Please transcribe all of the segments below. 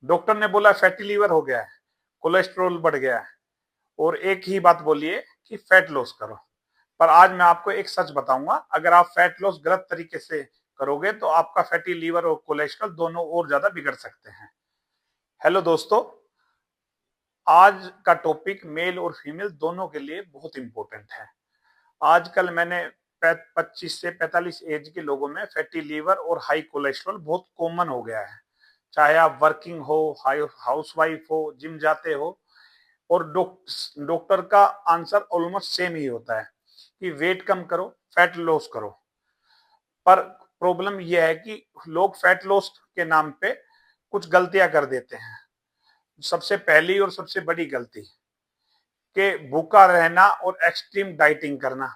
Doctor ने बोला fatty liver हो गया है, कोलेस्ट्रॉल बढ़ गया है, और एक ही बात बोली है कि फैट लॉस करो। पर आज मैं आपको एक सच बताऊंगा, अगर आप फैट लॉस गलत तरीके से करोगे तो आपका फैटी लीवर और कोलेस्ट्रॉल दोनों और ज्यादा बिगड़ सकते हैं। हेलो दोस्तों, आज का टॉपिक मेल और फीमेल दोनों के लिए बहुत इंपॉर्टेंट है। आजकल मैंने 25 से 45 एज के लोगों में फैटी लीवर और हाई कोलेस्ट्रॉल बहुत कॉमन हो गया है। चाहे आप वर्किंग हो, हाउस वाइफ हो, जिम जाते हो, और डॉक्टर का आंसर ऑलमोस्ट सेम ही होता है कि वेट कम करो, फैट लॉस करो। पर प्रॉब्लम यह है कि लोग फैट लॉस के नाम पे कुछ गलतियां कर देते हैं। सबसे पहली और सबसे बड़ी गलती कि भूखा रहना और एक्सट्रीम डाइटिंग करना।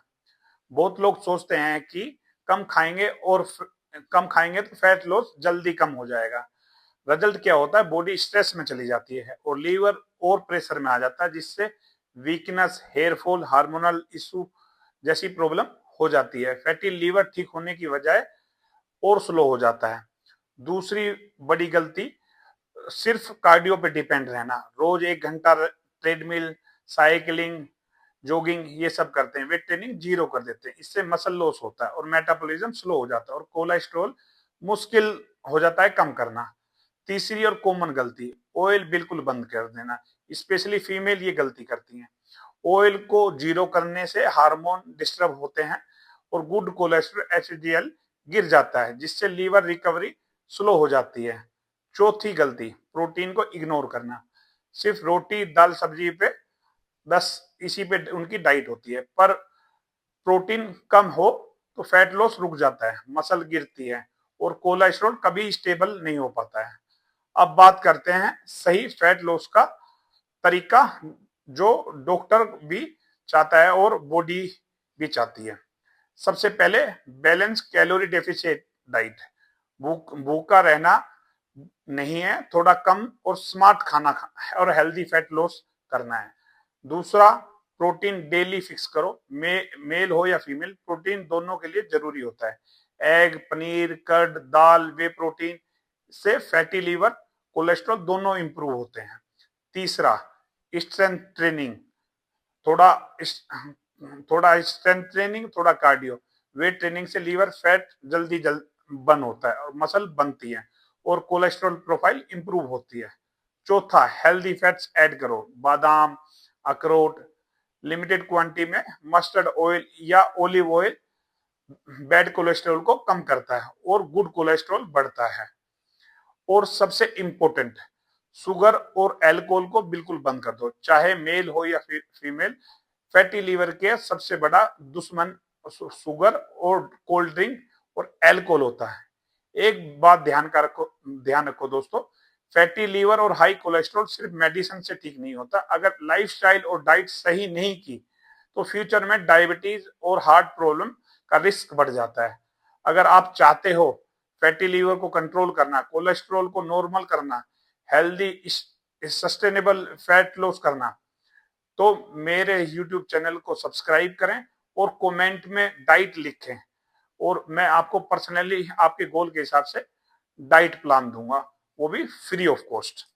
बहुत लोग सोचते हैं कि कम खाएंगे और कम खाएंगे तो फैट लॉस जल्दी कम हो जाएगा। रिजल्ट क्या होता है, बॉडी स्ट्रेस में चली जाती है और लीवर और प्रेशर में आ जाता है, जिससे weakness, hair fall, hormonal issue जैसी प्रॉब्लम हो जाती है। फैटी लीवर ठीक होने की बजाय और स्लो हो जाता है। दूसरी बड़ी गलती, सिर्फ कार्डियो पे डिपेंड रहना। रोज 1 घंटा ट्रेडमिल, साइकिलिंग, जॉगिंग ये सब करते हैं, वेट ट्रेनिंग जीरो कर देते हैं। इससे मसल लॉस होता है और मेटाबॉलिज्म स्लो हो जाता है और कोलेस्ट्रॉल मुश्किल हो जाता है कम करना। तीसरी और कॉमन गलती, ऑयल बिल्कुल बंद कर देना। स्पेशली फीमेल ये गलती करती हैं। ऑयल को जीरो करने से हार्मोन डिस्टर्ब होते हैं और गुड कोलेस्ट्रॉल एचडीएल गिर जाता है, जिससे लीवर रिकवरी स्लो हो जाती है। चौथी गलती, प्रोटीन को इग्नोर करना। सिर्फ रोटी, दाल, सब्जी पे बस इसी पे उनकी डाइट होती है। पर प्रोटीन कम हो तो फैट लॉस रुक जाता है, मसल गिरती है और कोलेस्ट्रॉल कभी स्टेबल नहीं हो पाता है। अब बात करते हैं सही फैट लॉस का तरीका, जो डॉक्टर भी चाहता है और बॉडी भी चाहती है। सबसे पहले बैलेंस कैलोरी डेफिशिएट डाइट। भूखा रहना नहीं है, थोड़ा कम और स्मार्ट खाना और हेल्दी फैट लॉस करना है। दूसरा, प्रोटीन डेली फिक्स करो। मेल हो या फीमेल, प्रोटीन दोनों के लिए जरूरी होता है। एग, पनीर, कर्ड, दाल, वे प्रोटीन से फैटी लीवर, कोलेस्ट्रॉल दोनों इंप्रूव होते हैं। तीसरा, स्ट्रेंथ ट्रेनिंग। थोड़ा थोड़ा स्ट्रेंथ ट्रेनिंग, थोड़ा कार्डियो। वेट ट्रेनिंग से लीवर फैट जल्दी बर्न होता है और मसल बनती है और कोलेस्ट्रॉल प्रोफाइल इंप्रूव होती है। चौथा, हेल्दी फैट्स ऐड करो। बादाम, अखरोट, लिमिटेड क्वांटिटी में मस्टर्ड ऑयल या ओलिव ऑयल बैड कोलेस्ट्रॉल को कम करता है और गुड कोलेस्ट्रॉल बढ़ता है। और सबसे इंपॉर्टेंट, शुगर और अल्कोहल को बिल्कुल बंद कर दो, चाहे मेल हो या फीमेल। फैटी लीवर के सबसे बड़ा दुश्मन शुगर और कोल्ड ड्रिंक और अल्कोहल होता है। एक बात ध्यान रखो दोस्तों, फैटी लीवर और हाई कोलेस्ट्रॉल सिर्फ मेडिसिन से ठीक नहीं होता। अगर लाइफस्टाइल और डाइट सही नहीं की तो फ्यूचर में डायबिटीज और हार्ट प्रॉब्लम का रिस्क बढ़ जाता है। अगर आप चाहते हो फैटी लीवर को कंट्रोल करना, कोलेस्ट्रॉल को नॉर्मल करना, हेल्दी सस्टेनेबल फैट लॉस करना, तो मेरे YouTube चैनल को सब्सक्राइब करें और कमेंट में डाइट लिखें और मैं आपको पर्सनली आपके गोल के हिसाब से डाइट प्लान दूंगा, वो भी फ्री ऑफ कॉस्ट।